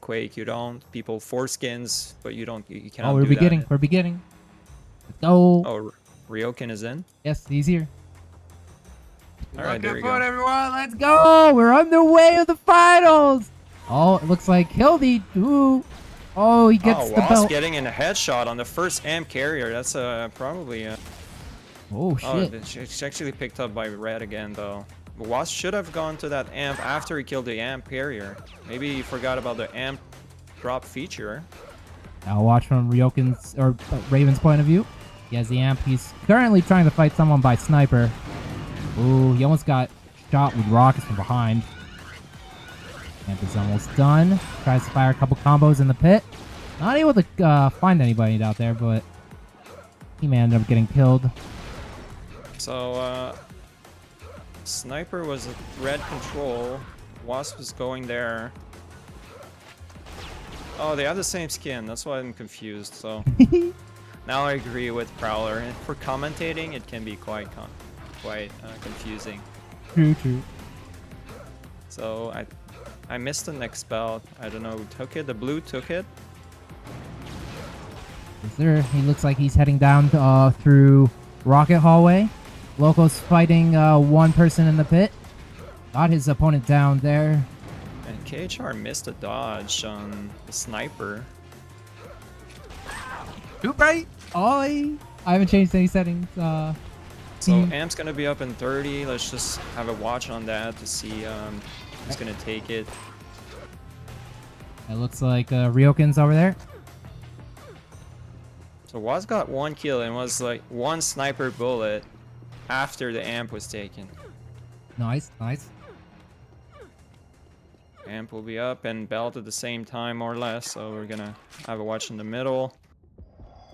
Quake. You don't. People force skins, but you don't. You cannot. Oh, we're do beginning. That. We're beginning. Let's go. Oh, Ryoken is in. Yes, he's here. All right, there you Looking go. everyone. Let's go. We're on the way to the finals. Oh, it looks like Hildy. Ooh. Oh, he gets the Wasp belt. getting in a headshot on the first amp carrier. That's probably. Oh shit. It's actually picked up by Red again though. Wasp should have gone to that amp after he killed the amp carrier. Maybe he forgot about the amp drop feature. Now watch from Ryoken's or Raven's point of view. He has the amp. He's currently trying to fight someone by sniper. Ooh, he almost got shot with rockets from behind. Amp is almost done. Tries to fire a couple combos in the pit. Not able to find anybody out there, but he may end up getting killed. So, Sniper was at red control. Wasp was going there. Oh, they have the same skin. That's why I'm confused. So now I agree with Prowler. And for commentating, it can be quite confusing. True. So I missed the next belt. I don't know who took it. The blue took it. Yes, sir. He looks like he's heading down through Rocket Hallway. Loco's fighting one person in the pit. Got his opponent down there. And kHr missed a dodge on the sniper. Shoot right. I haven't changed any settings. So Amp's gonna be up in 30. Let's just have a watch on that to see who's gonna take it. It looks like Ryoken's over there. So Waz got 1 kill and was like 1 sniper bullet after the amp was taken. Nice. Amp will be up and belt at the same time, more or less. So we're gonna have a watch in the middle.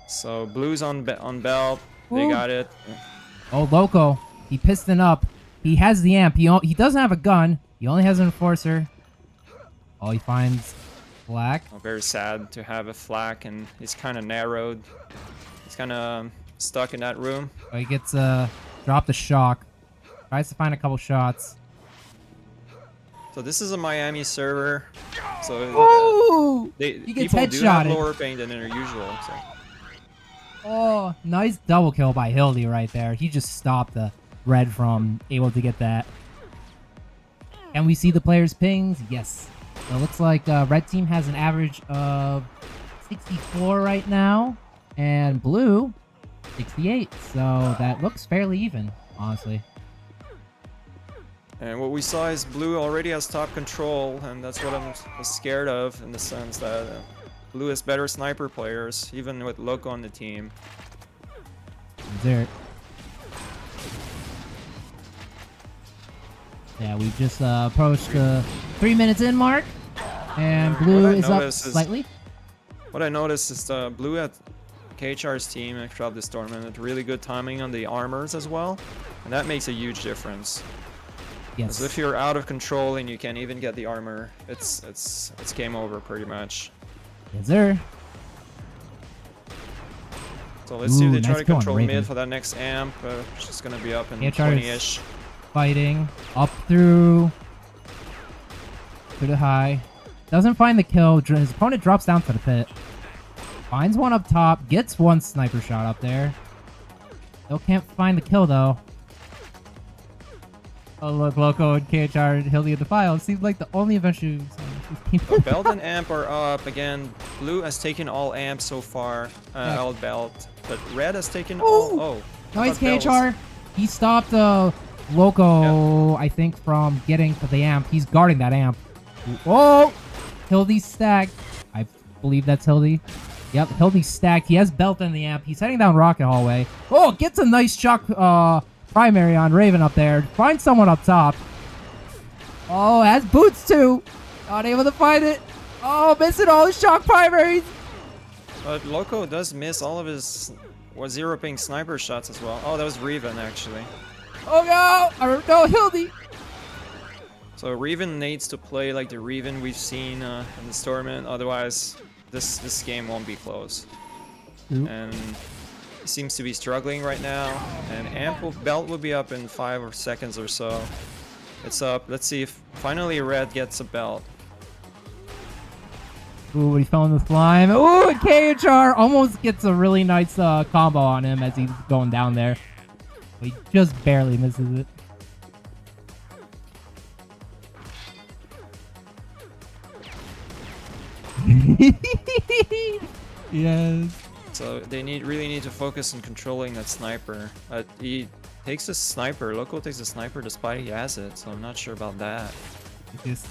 So blue's on belt. They Ooh. got it. Oh, Loco. He piston up. He has the amp. He doesn't have a gun. He only has an enforcer. Oh, he finds flak. Oh, very sad to have a flak, and he's kind of narrowed. He's kind of stuck in that room. Oh, he gets dropped the shock. Tries to find a couple shots. So this is a Miami server. So Ooh! He gets people do have headshotted. lower pain than their usual. So. Oh, nice double kill by Hildy right there. He just stopped the red from able to get that. And we see the players' pings. Yes. So it looks like red team has an average of 64 right now. And blue, 68. So that looks fairly even, honestly. And what we saw is blue already has top control, and that's what I'm scared of, in the sense that blue has better sniper players, even with Loco on the team. There. Yeah, we just approached the 3 minutes in mark, and blue is up slightly. What I noticed is blue at kHr's team throughout this tournament, really good timing on the armors as well, and that makes a huge difference. Yes. So if you're out of control and you can't even get the armor, it's game over pretty much. Yes, sir. So let's see if they try nice to kill on control Raven. mid for that next amp. She's gonna be up in kHr is 20-ish. Fighting up through the high. Doesn't find the kill. His opponent drops down to the pit. Finds one up top. Gets one sniper shot up there. Still can't find the kill though. Oh look, Loco and kHr and Hildy at the file. It seems like the only eventually. So belt and amp are up again. Blue has taken all amps so far. All belt, but red has taken all. Oh, nice belts. kHr. He stopped Loco, I think, from getting to the amp. He's guarding that amp. Oh, Hildy's stacked. I believe that's Hildy. Yep, Hildy's stacked. He has belt in the amp. He's heading down Rocket Hallway. Oh, gets a nice shock primary on Raven up there. Finds someone up top. Oh, has boots too. Not able to find it. Oh, missing all his shock primaries. But Loco does miss all of his 0 ping sniper shots as well. Oh, that was Reven actually. Oh no! No, Hildy. So Reven needs to play like the Reven we've seen in this tournament. Otherwise, this game won't be close. Ooh. And he seems to be struggling right now. And belt will be up in 5 seconds or so. It's up. Let's see if finally red gets a belt. Ooh, he fell in the slime. Ooh, and kHr almost gets a really nice combo on him as he's going down there. But he just barely misses it. Yes. So they really need to focus on controlling that sniper. He takes a sniper. Loco takes a sniper despite he has it, so I'm not sure about that. Just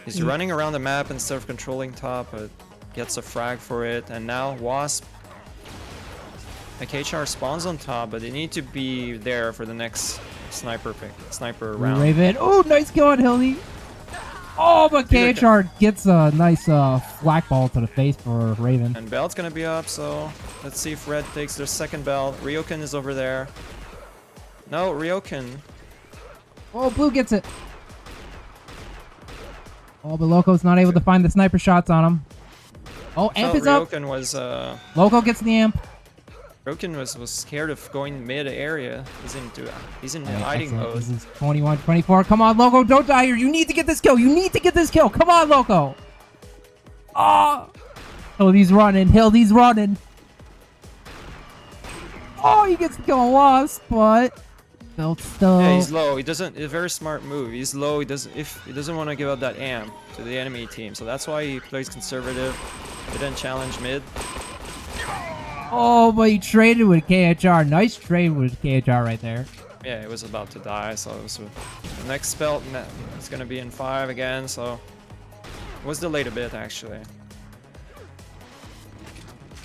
He's running around the map instead of controlling top, but gets a frag for it. And now Wasp and kHr spawns on top, but they need to be there for the next sniper round. Raven. Oh, nice kill on Hildy. Oh, but kHr gets a nice flak ball to the face for Raven. And belt's gonna be up, so let's see if Red takes their second belt. Ryokan is over there. No, Ryokan. Oh, blue gets it. Oh, but Loco's not able to find the sniper shots on him. Oh, amp is up. Ryokan was Loco gets the amp. Ryokan was scared of going mid area. He's in hiding mode. This is 21-24. Come on, Loco, don't die here. You need to get this kill. You need to get this kill. Come on, Loco. Oh, Hildy's running. Hildy's running. Oh, he gets the kill on Wasp, but still. Yeah, he's low. He doesn't. It's a very smart move. He's low. He doesn't want to give up that amp to the enemy team, so that's why he plays conservative. He didn't challenge mid. Oh, but he traded with kHr. Nice trade with kHr right there. Yeah, he was about to die, so it was the next belt. It's gonna be in 5 again, so it was delayed a bit actually.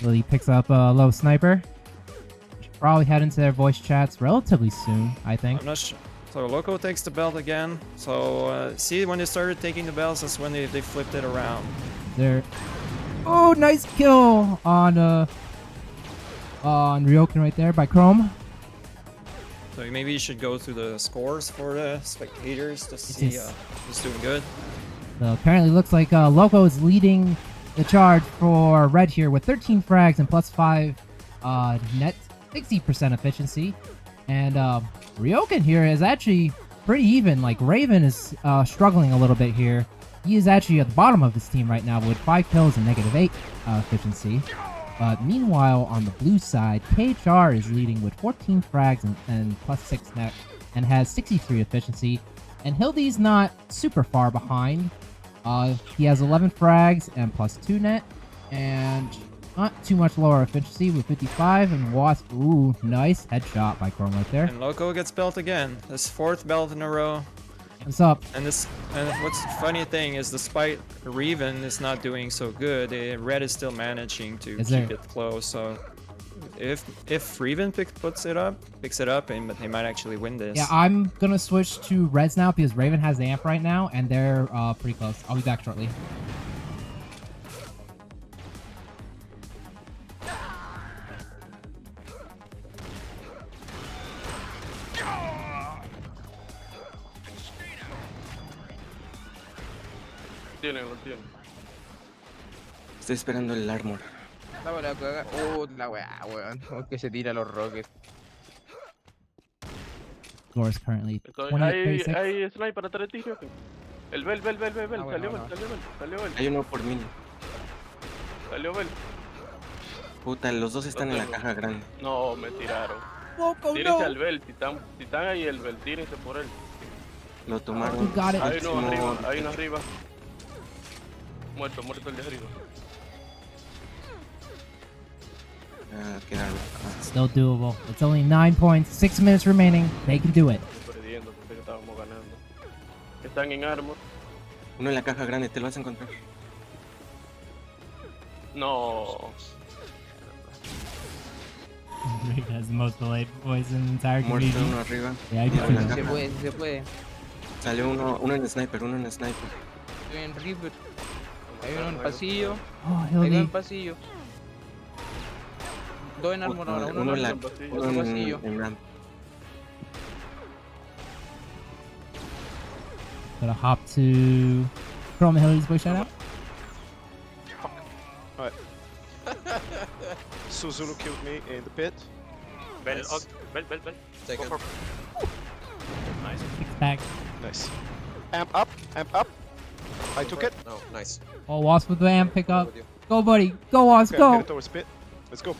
Lily picks up a low sniper. Should probably head into their voice chats relatively soon, I think. I'm not sure. So Loco takes the belt again. So see, when they started taking the belts, that's when they flipped it around. There. Oh, nice kill on Ryokan right there by Chrome. So maybe you should go through the scores for the spectators to see who's doing good. So apparently looks like Loco is leading the charge for Red here with 13 frags and +5 net 60% efficiency. And Ryokan here is actually pretty even. Like Raven is struggling a little bit here. He is actually at the bottom of his team right now with 5 kills and -8 efficiency. But meanwhile, on the blue side, kHr is leading with 14 frags and +6 net and has 63 efficiency. And Hildy's not super far behind. He has 11 frags and +2 net and not too much lower efficiency with 55. And Wasp, ooh, nice headshot by Chrome right there. And Loco gets belt again. His 4th belt in a row. What's up? And what's the funny thing is, despite Raven is not doing so good, Red is still managing to keep it close. So if Raven picks it up, they might actually win this. Yeah, I'm gonna switch to Reds now because Raven has the amp right now, and they're pretty close. I'll be back shortly. Lo tiene. Estoy esperando el armor. La caga. La weá, weón. ¿Cómo es que se tira los rockets? Score is currently 28-36. Hay sniper atrás de ti, creo que. El Bell. Salió Bell. Hay uno por mí. Salió Bell. Puta, los dos están en la caja grande. No, me tiraron. Loco, Tírense no. al Bell. Si están ahí el Bell, tírense por él. Lo tomaron. You got it. Hay uno arriba. Muerto el de arriba. Quedaron. Still doable. It's only 9 points, 6 minutes remaining. They can do it. Perdiendo, pensé que estábamos ganando. Están en armor. Uno en la caja grande, te lo vas a encontrar. No. Rick has the most delayed voice in the entire Muerto community. uno arriba. Yeah, I can see that. Se puede. Salió uno en sniper, Estoy en Reaper. Hay uno en pasillo. Oh, Hay uno en Hildy. pasillo. Dos en armor ahora, uno en pasillo. en ramp. Gotta hop to Chrome and Hildy's voice shout out. Alright. Suzulu killed me in the pit. Bell. Nice. Bell. Second. Nice. Six back. Nice. Amp up. I took it. No, nice. Oh, Wasp with the amp pick up. With you. Go, buddy. Go, Wasp, Okay, I'm go. headed towards pit. Let's go.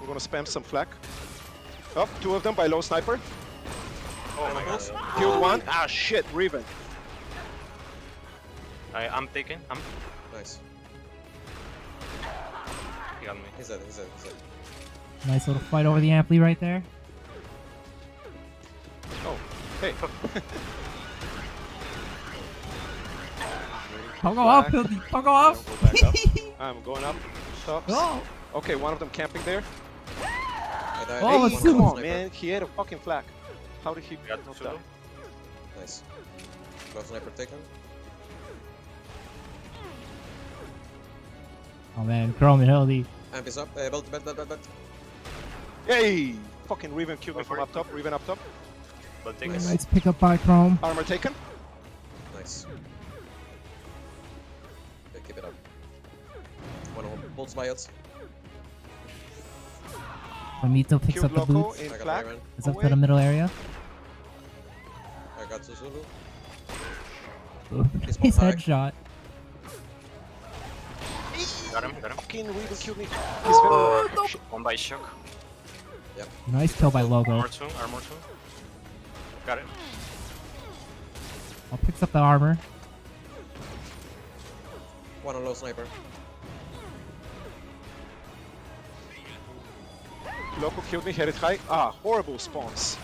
We're gonna spam some flak. Up, two of them by low sniper. Oh my god. Killed one. Ah, shit, Riven. I'm taking. Nice. He got me. He's dead, he's dead, he's dead. Nice little fight over the ampli right there. Oh, hey. Toggle up, Hildy. Toggle up. Go back up. I'm going up. Stops. Go. Okay, one of them camping there. I died. Oh, Hey, let's One see. come low on, sniper. man. He had a fucking flak. How did he Got not two. die? Nice. Low sniper taken. Oh, man. Chrome and Hildy. Amp is up. Belt. Hey! Fucking Riven killed me from up top. Riven up top. But take Nice. it. Nice pick up by Chrome. Armor taken. Nice. Okay, keep it up. One of bolts by us. Ramito picks Killed up the Loco boots. in I got flak. Iron. It's up to away. the middle area. I got Zulu. His high. headshot. Got him. Fucking Riven killed me. He's very... One by shock. Nice kill by Logo. Armor 2. Got it. Oh, picks up the armor. One on low sniper. Loco killed me, headed high. Ah, horrible spawns.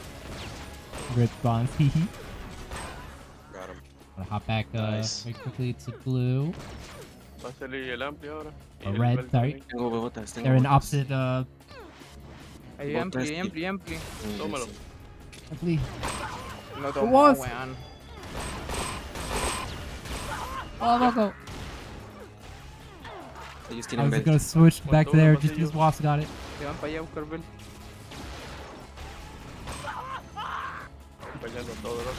Rip bonds. Hee hee. Got him. Gonna hop back Nice. very quickly to blue. Pásale el amplio ahora. Y Oh, el red, belt sorry. también. Tengo bebotas, tengo They're in botas. opposite Hay Botas, ampli, tío. ampli, ampli. Sí, Tómalo. sí. ampli. No Who tomo, was? weón. Oh, Logo. Ellos I tienen was belt. gonna switch back todo there el just pasillo. because Wasp got it. Se van para allá a buscar belt. Peleando todos los.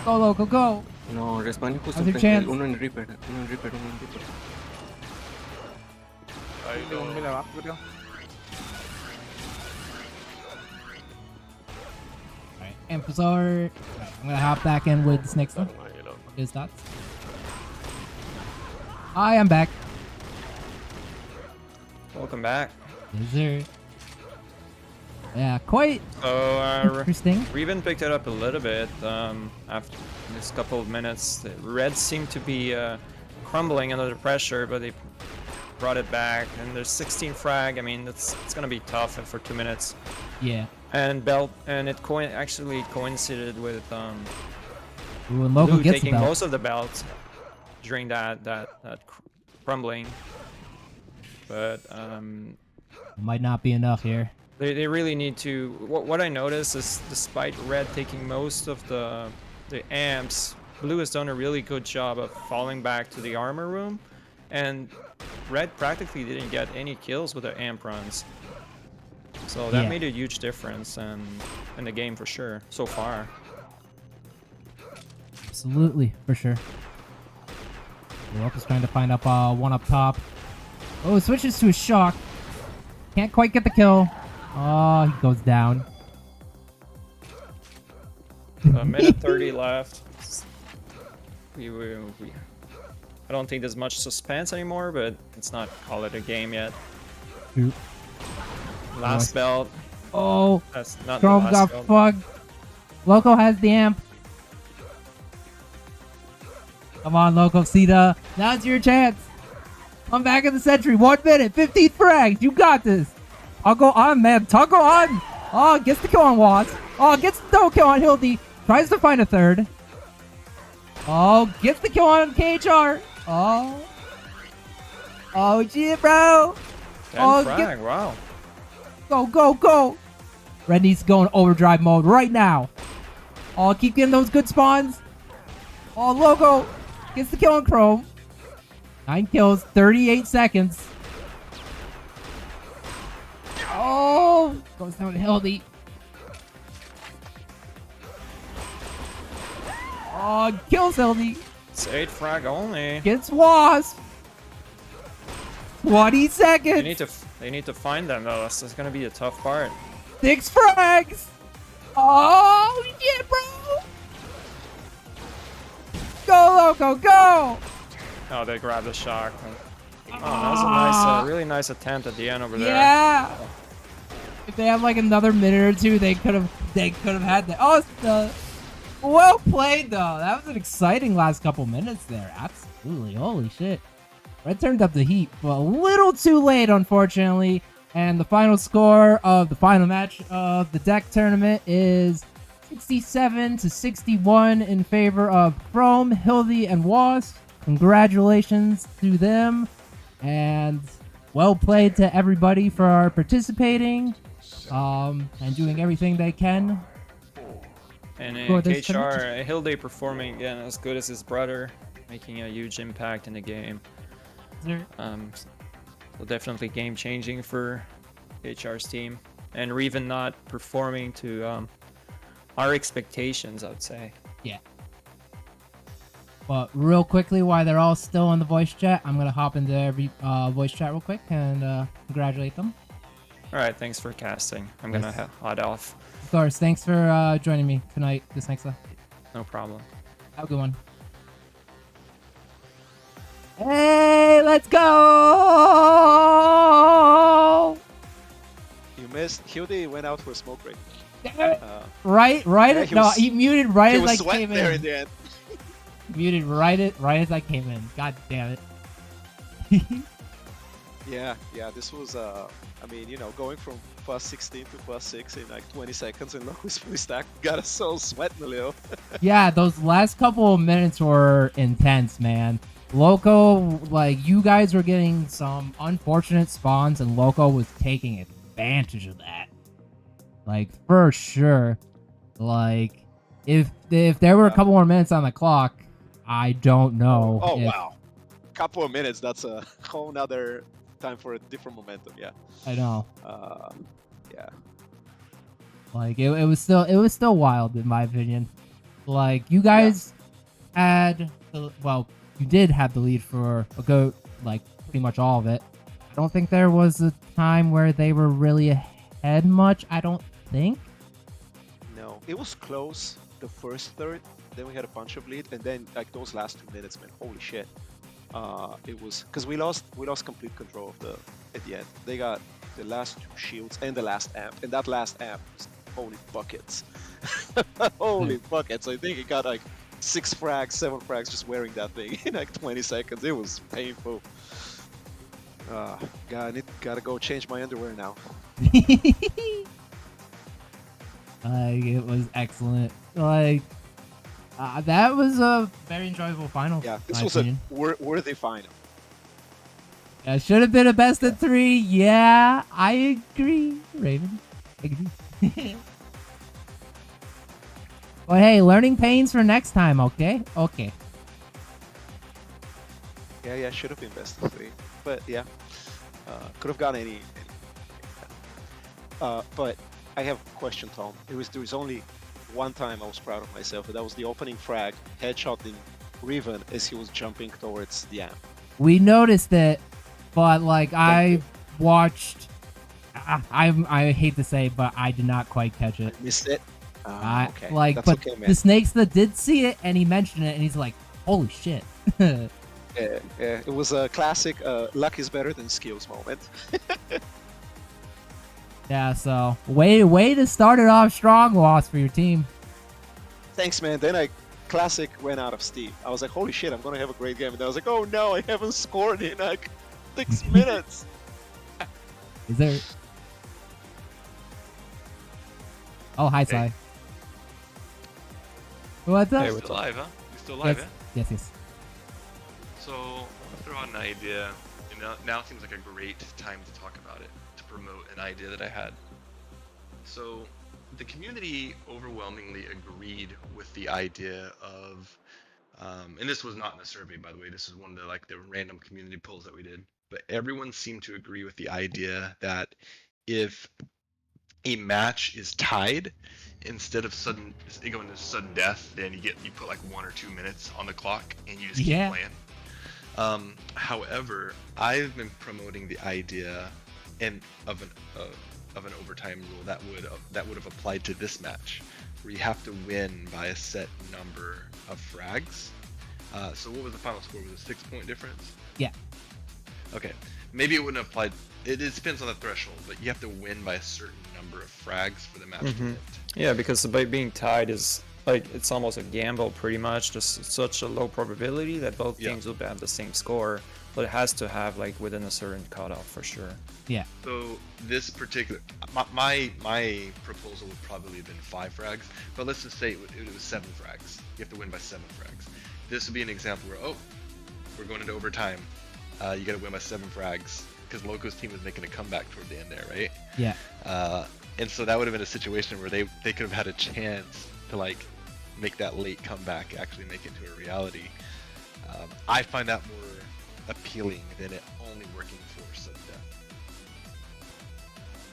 Go, Logo, go. No, respawn justo Haz el enfrente. chance. Uno en Reaper, uno en Reaper, uno en Reaper. Ahí Tengo un bel no. abajo, creo. Alright, Amphazar. I'm gonna hop back in with this next one. Ahí el otro. His dots. I am back. Welcome back. Yes, sir. Yeah, quite So, interesting. Riven picked it up a little bit after this couple of minutes. The Reds seemed to be crumbling under the pressure, but they brought it back. And there's 16 frag. I mean, it's gonna be tough for 2 minutes. Yeah. And belt, and it actually coincided with Ooh, and Logo Blue gets the taking belt. most of the belts during that crumbling. But Might not be enough here. they really need to. What I noticed is, despite Red taking most of the amps, Blue has done a really good job of falling back to the armor room, and Red practically didn't get any kills with the amp runs. So that Yeah. made a huge difference in the game for sure so far. Absolutely, for sure. Loco's trying to find up one up top. Oh, switches to a shock. Can't quite get the kill. Oh, he goes down. A minute 30 left. We I don't think there's much suspense anymore, but it's not call it a game yet. Shoot. Last belt. Oh, That's not the Chrome last got belt. fucked. Loco has the amp. Come on, Loco, Sita. Now's your chance. Come back in the century. 1 minute, 15 frags. You got this. I'll go on, man. Toggle on. Oh, gets the kill on Watts. Oh, gets the double kill on Hildy. Tries to find a third. Oh, gets the kill on kHr. Oh. Oh, shit, bro. 10 Oh, frag, wow. Go, go, go. Red needs to go in overdrive mode right now. Oh, keep getting those good spawns. Oh, Logo gets the kill on Chrome. 9 kills, 38 seconds. Oh, goes down to Hildy. Oh, kills Hildy. It's 8 frag only. Gets Wasp. 20 They seconds. need to find them though. That's gonna be a tough part. 6 frags. Oh, shit, bro. Go, Loco, go! Oh, they grabbed the shock. Oh, that was a nice, really nice attempt at the end over there. Yeah. If they had like another minute or two, they could have had that. Oh, well played though. That was an exciting last couple minutes there. Absolutely. Holy shit. Red turned up the heat, but a little too late, unfortunately. And the final score of the final match of the deck tournament is 67-61 in favor of Chrome, Hildy, and Wasp. Congratulations to them. And well played to everybody for participating and doing everything they can. And For this kHr, Hilde performing again as good as his brother, making a huge impact in the game. So definitely game changing for kHr's team. And Reven not performing to our expectations, I would say. Yeah. But real quickly, while they're all still in the voice chat, I'm going to hop into every voice chat real quick and congratulate them. All right, thanks for casting. I'm going to hot off. Of course, thanks for joining me tonight, this next No problem. Have a good one. Hey, let's go! You missed. Hildy went out for a smoke break. Right? Yeah, He muted right he as was I sweating came there in. in the end. Muted right as I came in. God damn it. Yeah, this was, I mean, you know, going from +16 to +6 in like 20 seconds and look who's fully stacked. Got us so sweating a little. Yeah, those last couple of minutes were intense, man. Loco, like, you guys were getting some unfortunate spawns, and Loco was taking advantage of that. Like, for sure. Like, if there were a couple more minutes on the clock, I don't know. Oh, wow. Couple of minutes, that's a whole nother time for a different momentum, yeah. I know. Yeah. Like, it was still wild, in my opinion. Like, you guys had, you did have the lead for a good, like, pretty much all of it. I don't think there was a time where they were really ahead much, I don't think. No, it was close the first third, then we had a bunch of lead, and then like those last 2 minutes, man, holy shit. It was because we lost complete control of at the end. They got the last 2 shields and the last amp, and that last amp was holy buckets. Holy buckets. I think it got like 6 frags, 7 frags just wearing that thing in like 20 seconds. It was painful. Gotta go change my underwear now. Like, it was excellent. Like, that was a very enjoyable final. Yeah, this was a worthy final. Yeah, it should have been a best of 3. Yeah, I agree, Raven. I agree. Well, hey, learning pains for next time, okay? Okay. Yeah, should have been best of 3. But yeah, could have gone any. But I have a question, Tom. There was only one time I was proud of myself, and that was the opening frag, headshotting Reven as he was jumping towards the amp. We noticed it, but like I watched. I hate to say, but I did not quite catch it. Missed it. Okay. Like, that's but okay, man. the Snakes that did see it, and he mentioned it, and he's like, "Holy shit!" Yeah, it was a classic luck is better than skills moment. Yeah, so way to start it off strong, Wasp, for your team. Thanks, man. Then classic went out of steam. I was like, holy shit, I'm gonna have a great game. And I was like, oh no, I haven't scored in like 6 minutes. Is there? Oh, hi, Sai. What's up? Hey, we're still live, huh? We're still live, Yes, yes. So, I'll throw out an idea. You know, now seems like a great time to talk about it, to promote an idea that I had. So, the community overwhelmingly agreed with the idea of, and this was not in a survey, by the way. This is one of the random community polls that we did. But everyone seemed to agree with the idea that if a match is tied, instead of going to sudden death, then you put like 1 or 2 minutes on the clock and you just keep playing. However, I've been promoting the idea of an overtime rule that would have applied to this match, where you have to win by a set number of frags. So what was the final score? Was it 6-point difference? Yeah. Okay. Maybe it wouldn't apply. It depends on the threshold, but you have to win by a certain number of frags for the match to end. Yeah, because by being tied is like it's almost a gamble pretty much. Just such a low probability that both teams will have the same score, but it has to have like within a certain cutoff for sure. Yeah. So this particular, my proposal would probably have been 5 frags, but let's just say it was 7 frags. You have to win by 7 frags. This would be an example where, we're going into overtime. You got to win by 7 frags because Loco's team was making a comeback toward the end there, right? Yeah. And so that would have been a situation where they could have had a chance to like make that late comeback, actually make it to a reality. I find that more appealing than it only working for sudden death.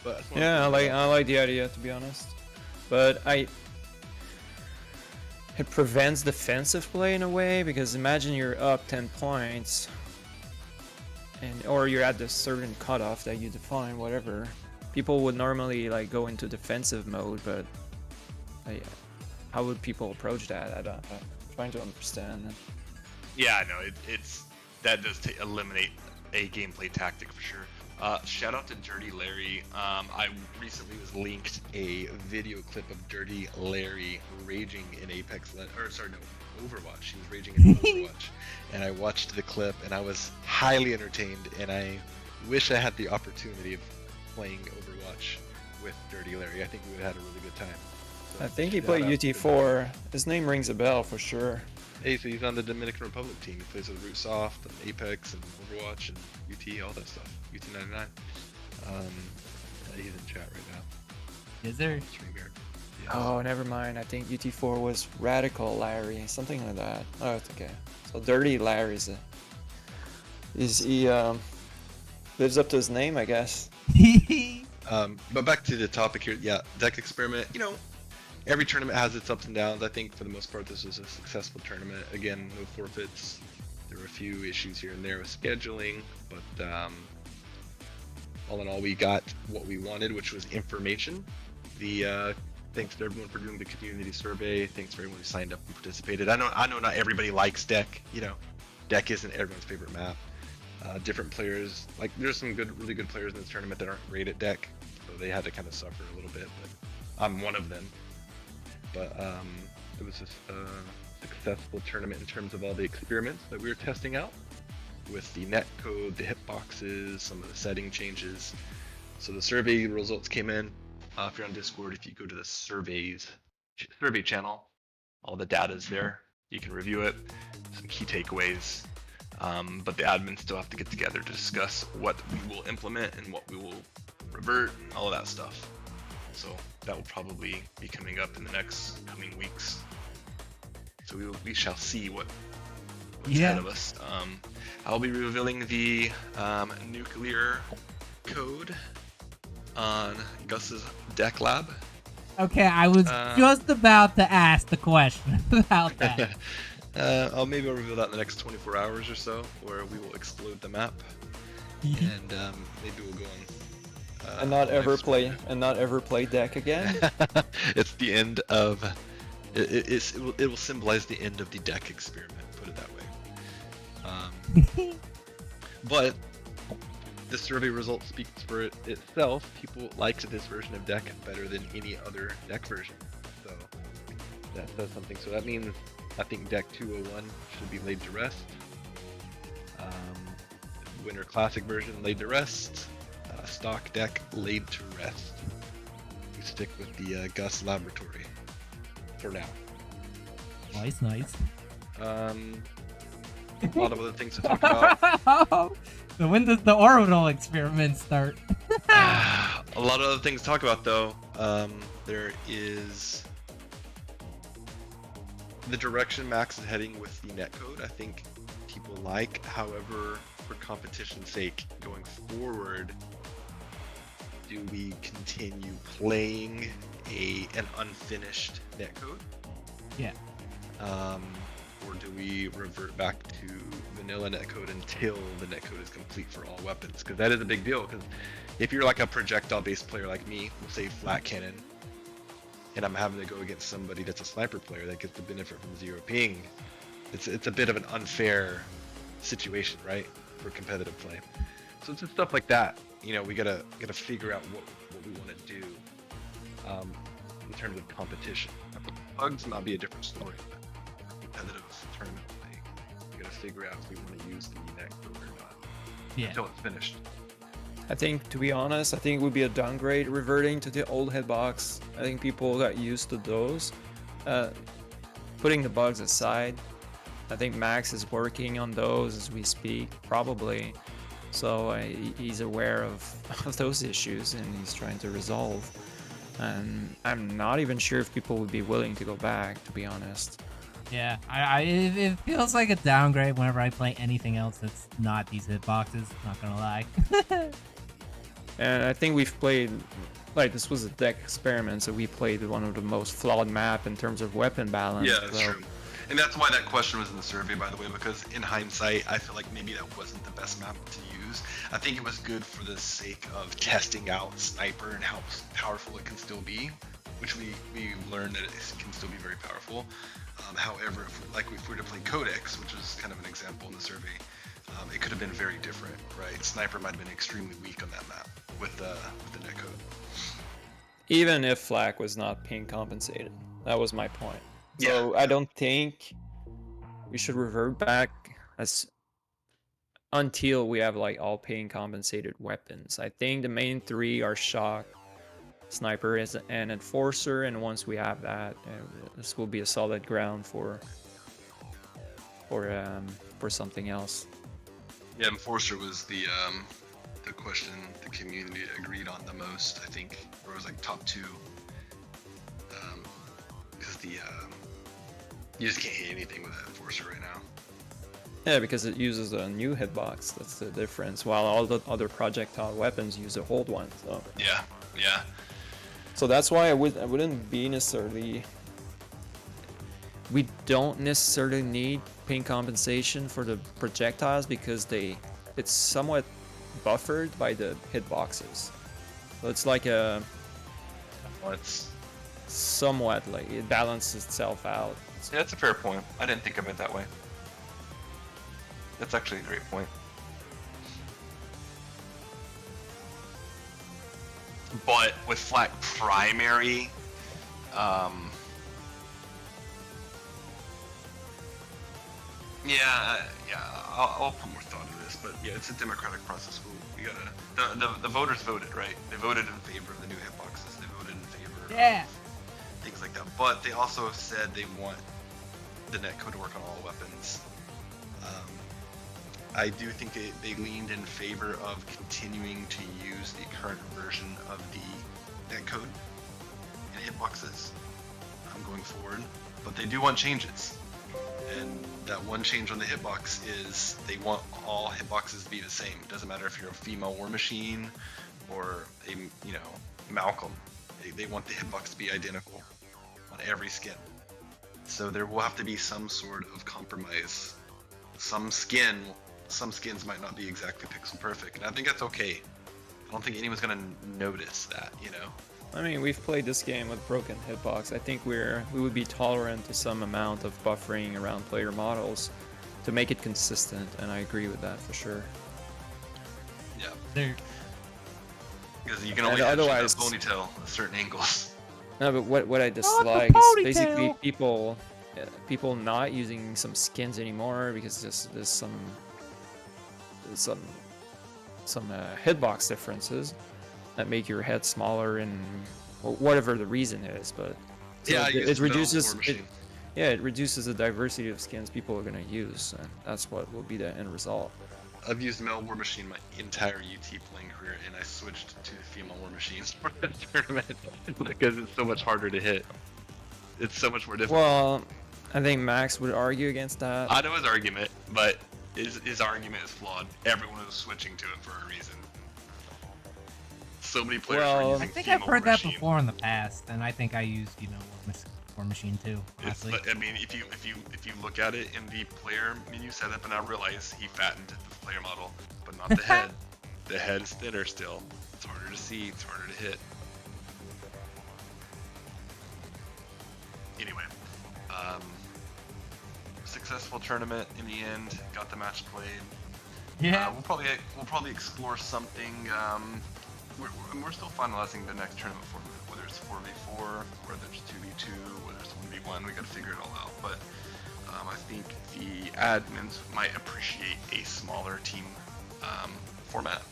But Yeah, I like the idea, to be honest, but it prevents defensive play in a way, because imagine you're up 10 points or you're at this certain cutoff that you define, whatever. People would normally like go into defensive mode, but how would people approach that? I'm trying to understand. yeah, no, that does eliminate a gameplay tactic for sure. Shout out to Dirty Larry. I recently was linked a video clip of Dirty Larry raging in Overwatch. He was raging in Overwatch, and I watched the clip, and I was highly entertained. And I wish I had the opportunity of playing Overwatch with Dirty Larry. I think we would have had a really good time. So I think he shout played out to UT4. His name rings a bell for sure. Hey, so he's on the Dominican Republic team. He plays with Root Soft and Apex and Overwatch and UT, all that stuff. UT99. He's in chat right now. Is there? Stream here. Yeah. Oh, never mind. I think UT4 was Radical Larry, something like that. Oh, it's okay. So Dirty Larry he lives up to his name, I guess. But back to the topic here. Yeah, deck experiment. Every tournament has its ups and downs. I think for the most part, this was a successful tournament. Again, no forfeits. There were a few issues here and there with scheduling, but all in all, we got what we wanted, which was information. Thanks to everyone for doing the community survey. Thanks for everyone who signed up and participated. I know not everybody likes deck. Deck isn't everyone's favorite map. Different players, like there's some really good players in this tournament that aren't great at deck, so they had to kind of suffer a little bit. But I'm one of them. But it was just a successful tournament in terms of all the experiments that we were testing out with the net code, the hitboxes, some of the setting changes. So the survey results came in. If you're on Discord, if you go to the survey channel, all the data is there. You can review it, some key takeaways. But the admins still have to get together to discuss what we will implement and what we will revert, and all of that stuff. So that will probably be coming up in the next coming weeks. So we shall see what's ahead of us. I'll be revealing the nuclear code on Gus's deck lab. Okay, I was just about to ask the question about that. Maybe I'll reveal that in the next 24 hours or so, where we will explode the map, and maybe we'll go on. And not ever play deck again. It's the end of. It will symbolize the end of the deck experiment. Put it that way. But the survey result speaks for itself. People liked this version of deck better than any other deck version. So that says something. So that means I think deck 201 should be laid to rest. Winter Classic version laid to rest. Stock deck laid to rest. We stick with the Gus Laboratory for now. Nice. A lot of other things to talk about. So when does the orbital experiment start? A lot of other things to talk about though. There is the direction Max is heading with the netcode. I think people like. However, for competition's sake, going forward, do we continue playing an unfinished netcode? Yeah. Or do we revert back to vanilla netcode until the netcode is complete for all weapons? Because that is a big deal. Because if you're like a projectile-based player like me, we'll say flat cannon, and I'm having to go against somebody that's a sniper player that gets the benefit from zero ping, It's a bit of an unfair situation, right, for competitive play. So it's just stuff like that. We gotta figure out what we want to do in terms of competition. Bugs might be a different story, but competitive tournament play, we gotta figure out if we want to use the net code or not until it's finished. I think, to be honest, I think it would be a downgrade reverting to the old hitbox. I think people got used to those. Putting the bugs aside, I think Max is working on those as we speak, probably. So he's aware of those issues and he's trying to resolve. And I'm not even sure if people would be willing to go back, to be honest. Yeah, it feels like a downgrade whenever I play anything else that's not these hitboxes, not gonna lie. And I think we've played, like, this was a deck experiment, so we played one of the most flawed map in terms of weapon balance. Yeah, that's true. And that's why that question was in the survey, by the way, because in hindsight, I feel like maybe that wasn't the best map to use. I think it was good for the sake of testing out Sniper and how powerful it can still be, which we learned that it can still be very powerful. However, if we were to play Codex, which is kind of an example in the survey, it could have been very different, right? Sniper might have been extremely weak on that map with the netcode. Even if Flak was not ping compensated, that was my point. So Yeah. I don't think we should revert back until we have like all ping compensated weapons. I think the main three are Shock, Sniper, and Enforcer, and once we have that, this will be a solid ground for something else. Yeah, Enforcer was the question the community agreed on the most. I think it was like top 2. Because you just can't hit anything with that Enforcer right now. Yeah, because it uses a new hitbox. That's the difference. While all the other projectile weapons use a old one. So Yeah. So that's why I wouldn't be necessarily. We don't necessarily need ping compensation for the projectiles because it's somewhat buffered by the hitboxes. So it's like It's somewhat like it balances itself out. Yeah, that's a fair point. I didn't think of it that way. That's actually a great point. But with Flak primary, I'll put more thought into this. But yeah, it's a democratic process. We gotta the voters voted, right? They voted in favor of the new hitboxes. They voted in favor of things like that. But they also said they want the netcode to work on all weapons. I do think they leaned in favor of continuing to use the current version of the netcode and hitboxes going forward, but they do want changes. And that one change on the hitbox is they want all hitboxes to be the same. It doesn't matter if you're a female war machine or a Malcolm. They want the hitbox to be identical on every skin. So there will have to be some sort of compromise. Some skins might not be exactly pixel perfect, and I think that's okay. I don't think anyone's gonna notice that, I mean, we've played this game with broken hitbox. I think we would be tolerant to some amount of buffering around player models to make it consistent, and I agree with that for sure. Yeah. Because you can only have a ponytail at certain angles. No, but what I dislike is basically people not using some skins anymore because there's some hitbox differences that make your head smaller and whatever the reason is, but it reduces it reduces the diversity of skins people are gonna use, and that's what will be the end result. I've used male war machine my entire UT playing career, and I switched to female war machines for the tournament because it's so much harder to hit. It's so much more difficult. Well, I think Max would argue against that. I know his argument, but his argument is flawed. Everyone was switching to it for a reason. So many players are using I think I've heard that before in the past, and I think I used, War Machine too. Honestly. I mean, if you look at it in the player menu setup, and I realize he fattened the player model, but not the head. The head is thinner still. It's harder to see. It's harder to hit. Anyway, successful tournament in the end. Got the match played. Yeah. We'll probably explore something. We're still finalizing the next tournament format, whether it's 4v4, whether it's 2v2, whether it's 1v1. We got to figure it all out. But I think the admins might appreciate a smaller team format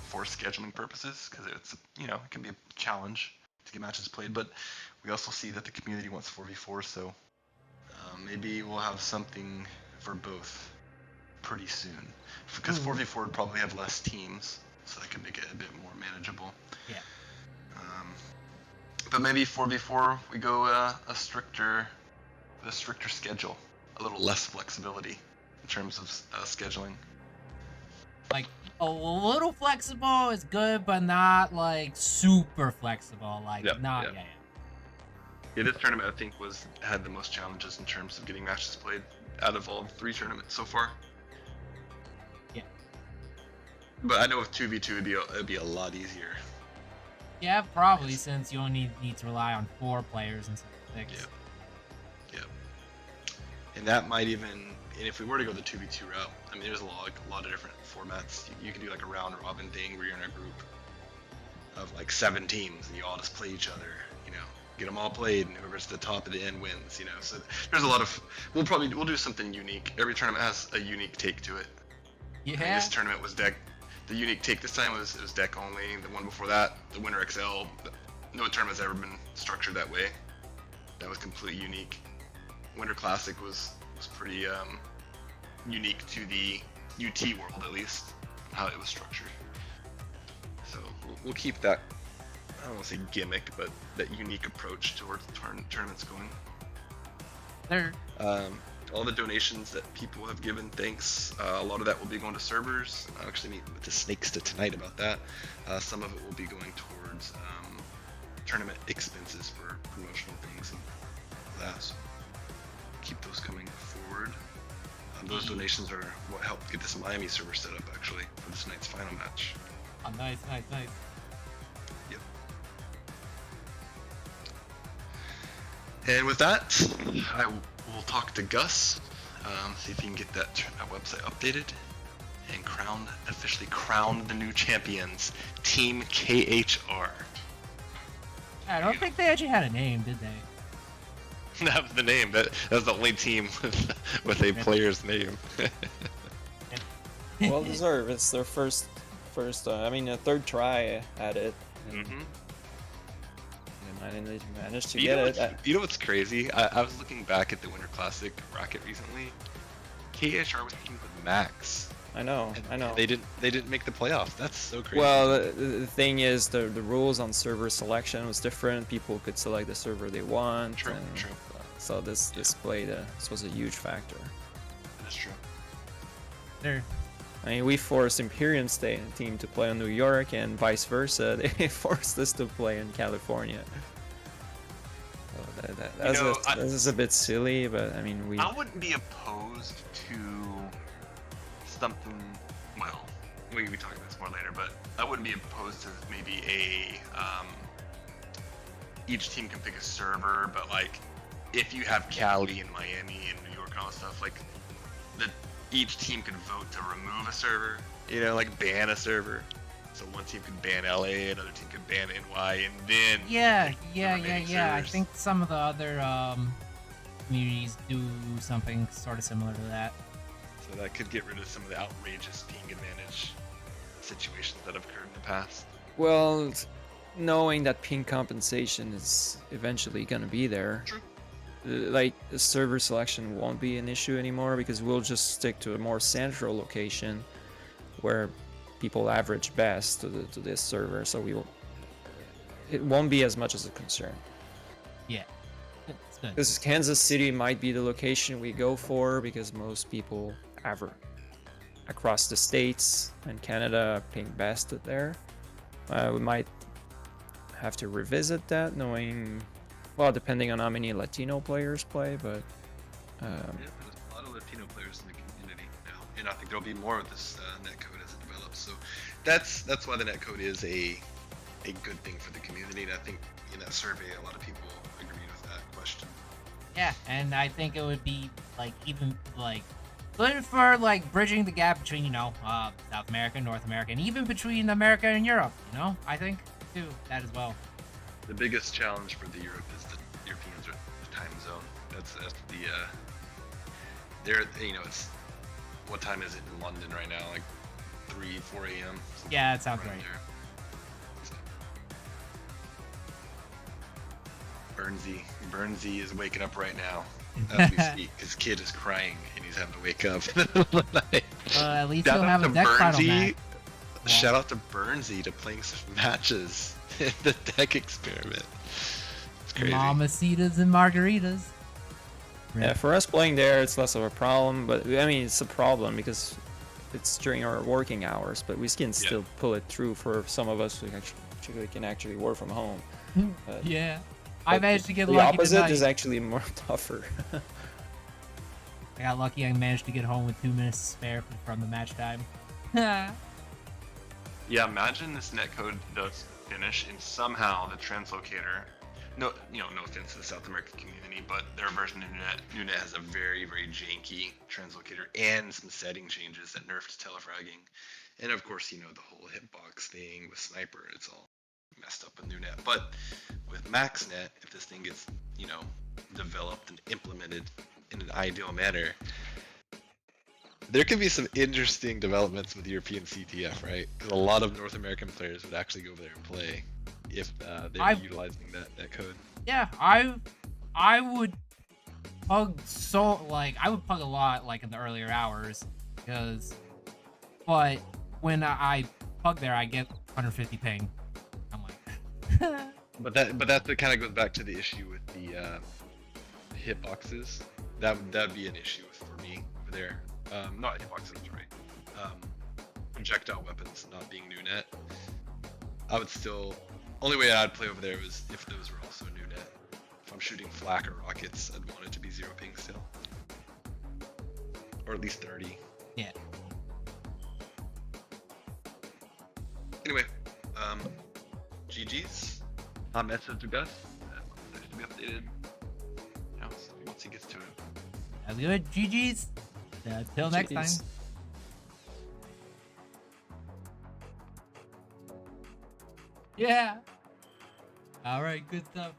for scheduling purposes, because it's it can be a challenge to get matches played. But we also see that the community wants 4v4, so maybe we'll have something for both pretty soon. Because 4v4 would probably have less teams, so that can make it a bit more manageable. Yeah. But maybe 4v4 we go a stricter schedule, a little less flexibility in terms of scheduling. Like a little flexible is good, but not like super flexible. Like Yeah. This tournament I think had the most challenges in terms of getting matches played out of all 3 tournaments so far. Yeah. But I know with 2v2 it'd be a lot easier. Yeah, probably, since you only need to rely on 4 players instead of 6. Yeah. And that might even, and if we were to go the 2v2 route, I mean, there's a lot of different formats. You can do like a round robin thing where you're in a group of like 7 teams and you all just play each other, get them all played, and whoever's at the top of the end wins, So there's a lot of, we'll do something unique. Every tournament has a unique take to it. Yeah. And this tournament was deck. The unique take this time was deck only. The one before that, the Winter XL, no tournament's ever been structured that way. That was completely unique. Winter Classic was pretty unique to the UT world, at least, how it was structured. So we'll keep that, I don't want to say gimmick, but that unique approach towards the tournaments going. There. All the donations that people have given, thanks. A lot of that will be going to servers. I'll actually meet with the Snakes tonight about that. Some of it will be going towards tournament expenses for promotional things and that. So keep those coming forward. Those donations are what helped get this Miami server set up, actually, for this night's final match. Oh, nice. Yep. And with that, I will talk to Gus, see if he can get that website updated, and officially crown the new champions, Team kHr. I don't think they actually had a name, did they? That was the name. That was the only team with a player's name. Well deserved. It's their first, third try at it. Mm-hmm. And they managed to get it. You know what's crazy? I was looking back at the Winter Classic bracket recently. kHr was teamed with Max. I know. They didn't make the playoffs. That's so crazy. Well, the thing is, the rules on server selection was different. People could select the server they want. True. So this was a huge factor. That's true. There. I mean, we forced Imperium team to play in New York, and vice versa. They forced us to play in California. So that is a bit silly, but I mean, I wouldn't be opposed to something. Well, we talk about this more later, but I wouldn't be opposed to maybe each team can pick a server, but like if you have Cali and Miami and New York and all that stuff, like each team could vote to remove a server, like ban a server. So one team could ban LA, another team could ban NY, and then Yeah. I servers. think some of the other communities do something sort of similar to that. So that could get rid of some of the outrageous ping advantage situations that have occurred in the past. well, knowing that ping compensation is eventually gonna be there. True. Like the server selection won't be an issue anymore because we'll just stick to a more central location where people average best to this server, so it won't be as much as a concern. Yeah. It's good. Because Kansas City might be the location we go for because most people across the states and Canada ping best there. We might have to revisit that, depending on how many Latino players play, but Yeah, there's a lot of Latino players in the community now, and I think there'll be more with this netcode as it develops. So that's why the netcode is a good thing for the community, and I think in that survey a lot of people agreed with that question. Yeah, and I think it would be like even like good for like bridging the gap between South America, North America, and even between America and Europe. I think too that as well. The biggest challenge for the Europe is the Europeans are the time zone. That's the they're it's what time is it in London right now? Like 3-4 a.m. Yeah, that sounds right. Burnsy is waking up right now as we speak. His kid is crying and he's having to wake up in the middle of the night. At least he'll have a deck final match. Shout out to Burnsy to playing some matches in the deck experiment. It's crazy. Mamacitas and margaritas. Yeah, for us playing there, it's less of a problem, but I mean, it's a problem because it's during our working hours, but we can still pull it through for some of us who can actually work from home. Yeah. I managed to get the lucky opposite tonight. is actually more tougher. I got lucky. I managed to get home with 2 minutes to spare from the match time. Yeah, imagine this netcode does finish and somehow the translocator. No offense to the South American community, but their version of Nunet has a very, very janky translocator and some setting changes that nerfed telefragging. And of course, the whole hitbox thing with sniper, it's all messed up with Nunet. But with MaxNet, if this thing gets, developed and implemented in an ideal manner, there could be some interesting developments with European CTF, right? Because a lot of North American players would actually go over there and play if they were utilizing that code. Yeah, I would pug I would pug a lot like in the earlier hours but when I pug there I get 150 ping. I'm like But that kind of goes back to the issue with the hitboxes. That'd be an issue for me over there. Not hitboxes, right? Projectile weapons not being Nunet. I would still. Only way I'd play over there was if those were also Nunet. If I'm shooting flak or rockets, I'd want it to be 0 ping still, or at least 30. Yeah. Anyway, GG's. Hot message to Gus. Nice to be updated. Once he gets to it. That's good. GG's. Till next time. Yeah. All right. Good stuff.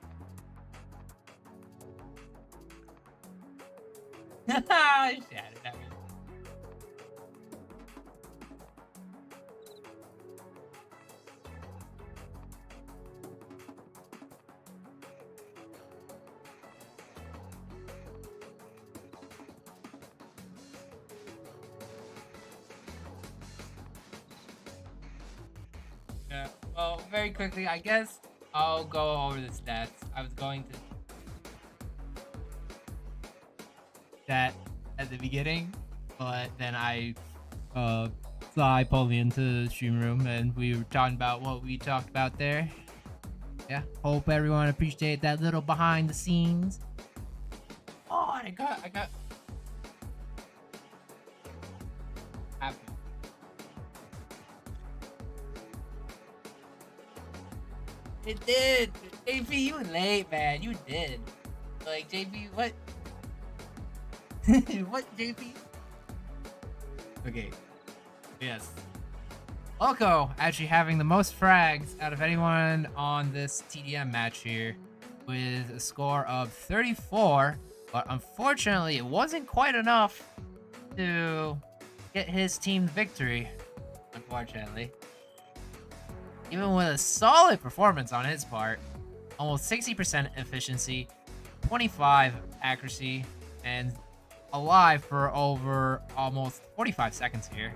Shattered that one. Yeah. Well, very quickly, I guess I'll go over the stats. I was going to that at the beginning, but then I saw I pulled me into the stream room and we were talking about what we talked about there. Yeah, hope everyone appreciate that little behind the scenes. Oh, I got It did. JP, you were late, man. You did. Like, JP, what? What, JP? Okay. Yes. Loco actually having the most frags out of anyone on this TDM match here with a score of 34, but unfortunately it wasn't quite enough to get his team the victory, unfortunately. Even with a solid performance on his part, almost 60% efficiency, 25 accuracy, and alive for over almost 45 seconds here.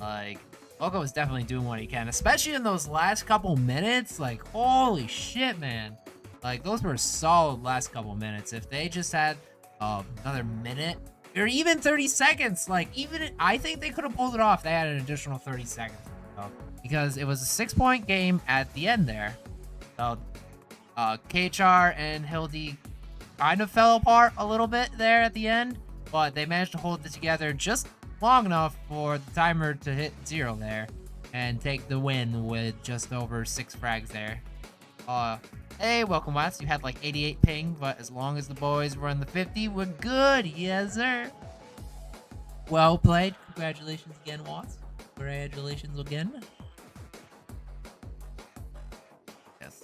Like, Loco is definitely doing what he can, especially in those last couple minutes. Like, holy shit, man. Like, those were solid last couple minutes. If they just had another minute, or even 30 seconds, like, I think they could have pulled it off. They had an additional 30 seconds. Because it was a 6-point game at the end there. So, kHr and Hildy kind of fell apart a little bit there at the end, but they managed to hold it together just long enough for the timer to hit 0 there and take the win with just over 6 frags there. Hey, welcome, Watts. You had like 88 ping, but as long as the boys run the 50, we're good. Yes, sir. Well played. Congratulations again, Watts. Congratulations again. Yes.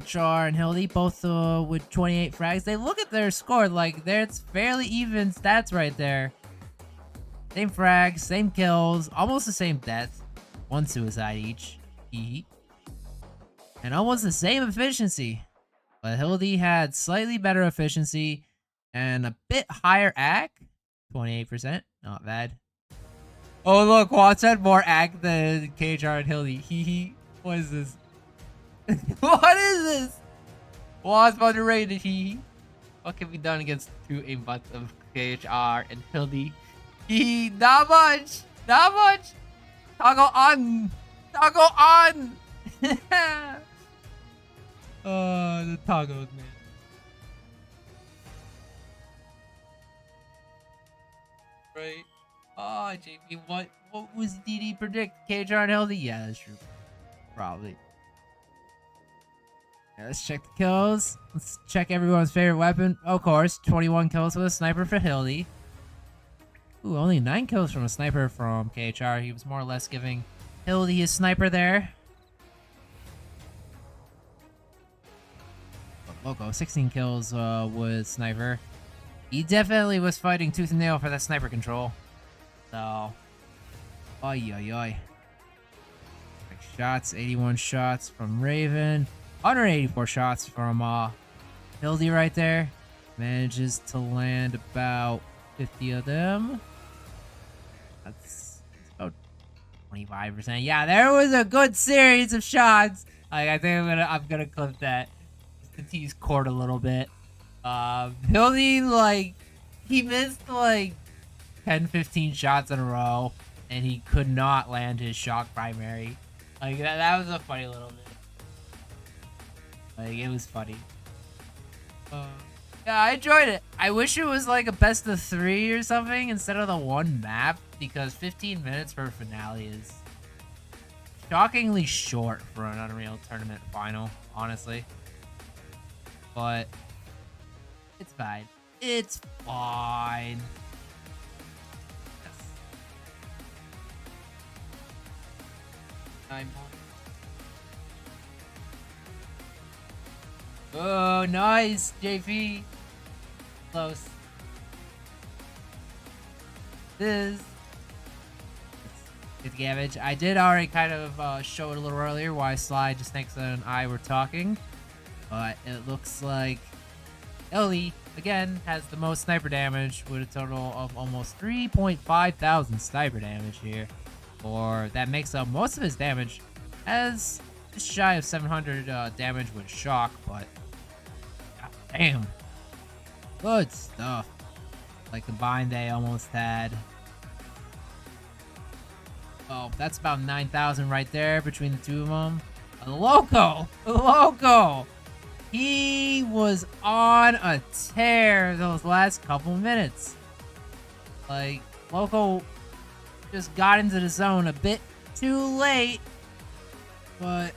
Char and Hildy both with 28 frags. They look at their score like it's fairly even stats right there. Same frags, same kills, almost the same death. 1 suicide each. And almost the same efficiency. But Hildy had slightly better efficiency and a bit higher AC. 28%. Not bad. Oh, look. Watts had more AC than kHr and Hildy. What is this? What is this? Watts underrated. What can be done against 2 aimbots of kHr and Hildy? Not much. Not much. Toggle on. Toggle on. Oh, the toggles, man. Right. Oh, JP, what was DD predict? kHr and Hildy? Yeah, that's true. Probably. Yeah, let's check the kills. Let's check everyone's favorite weapon. Of course, 21 kills with a sniper for Hildy. Ooh, only 9 kills from a sniper from kHr. He was more or less giving Hildy his sniper there. Loco, 16 kills with sniper. He definitely was fighting tooth and nail for that sniper control. So, oi. Shots, 81 shots from Raven, 184 shots from Hildy right there. Manages to land about 50 of them. That's about 25%. Yeah, there was a good series of shots. Like, I think I'm gonna clip that just to tease Court a little bit. Hildy, like, he missed like 10-15 shots in a row, and he could not land his shock primary. Like, that was a funny little bit. Like, it was funny. Yeah, I enjoyed it. I wish it was like a best of 3 or something instead of the 1 map, because 15 minutes for a finale is shockingly short for an Unreal Tournament final, honestly. But it's fine. It's fine. Yes. 9 points. Oh, nice, JP. Close. This. Good damage. I did already kind of show it a little earlier why Sly, Just Snakes, and I were talking. But it looks like Ellie, again, has the most sniper damage with a total of almost 3.5 thousand sniper damage here. Or that makes up most of his damage as just shy of 700 damage with shock, but god damn. Good stuff. Like combined they almost had. Oh, that's about 9,000 right there between the two of them. Loco! He was on a tear those last couple minutes. Like, Loco just got into the zone a bit too late, but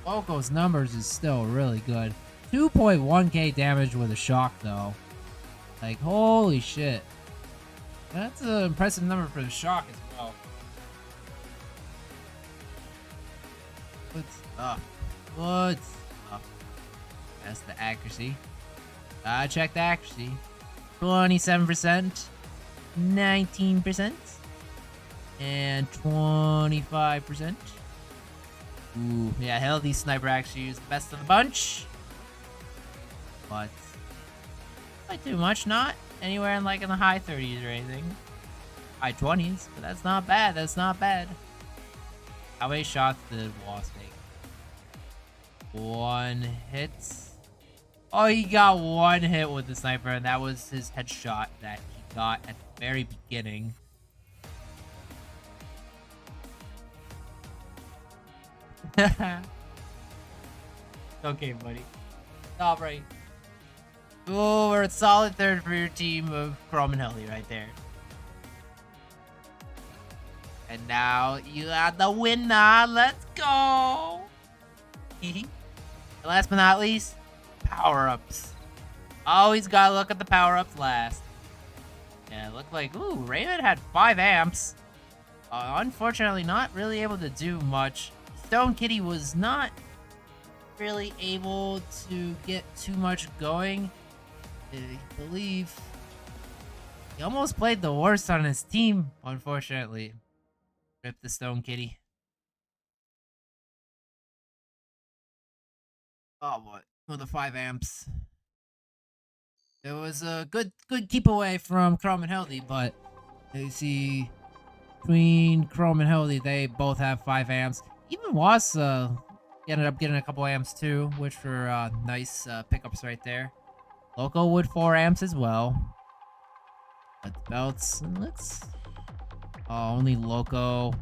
Loco's numbers is still really good. 2.1k damage with a shock though. Like, holy shit. That's an impressive number for the shock as well. Good stuff. Good stuff. That's the accuracy. Check the accuracy. 27%, 19%, and 25%. Ooh, yeah, Healthy Sniper actually is the best of the bunch. But not too much, not anywhere in like in the high 30s or anything. High 20s, but that's not bad. That's not bad. How many shots did Wasp take? 1 hit. Oh, he got 1 hit with the sniper, and that was his headshot that he got at the very beginning. Okay, buddy. All right. Oh, we're a solid third for your team of Chrome and Healthy right there. And now you are the winner. Let's go. And last but not least, power-ups. Always gotta look at the power-ups last. Yeah, it looked like, ooh, Raven had 5 amps. Unfortunately, not really able to do much. Stone Kitty was not really able to get too much going. I believe he almost played the worst on his team, unfortunately. Rip the Stone Kitty. Oh boy, with the 5 amps. It was a good keep away from Chrome and Healthy, but you see between Chrome and Healthy, they both have 5 amps. Even Was ended up getting a couple amps too, which were nice pickups right there. Loco with 4 amps as well. But the belts, let's... Oh, only Loco.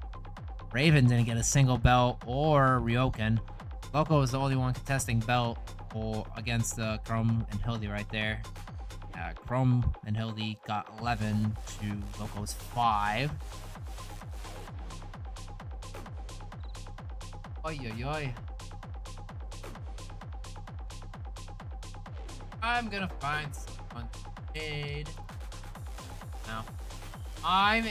Raven didn't get a single belt, or Ryoken. Loco was the only one contesting belt against Chrome and Hildy right there. Chrome and Hildy got 11 to Loco's 5. Oi, oi, oi. I'm gonna find someone to trade. Now, I'm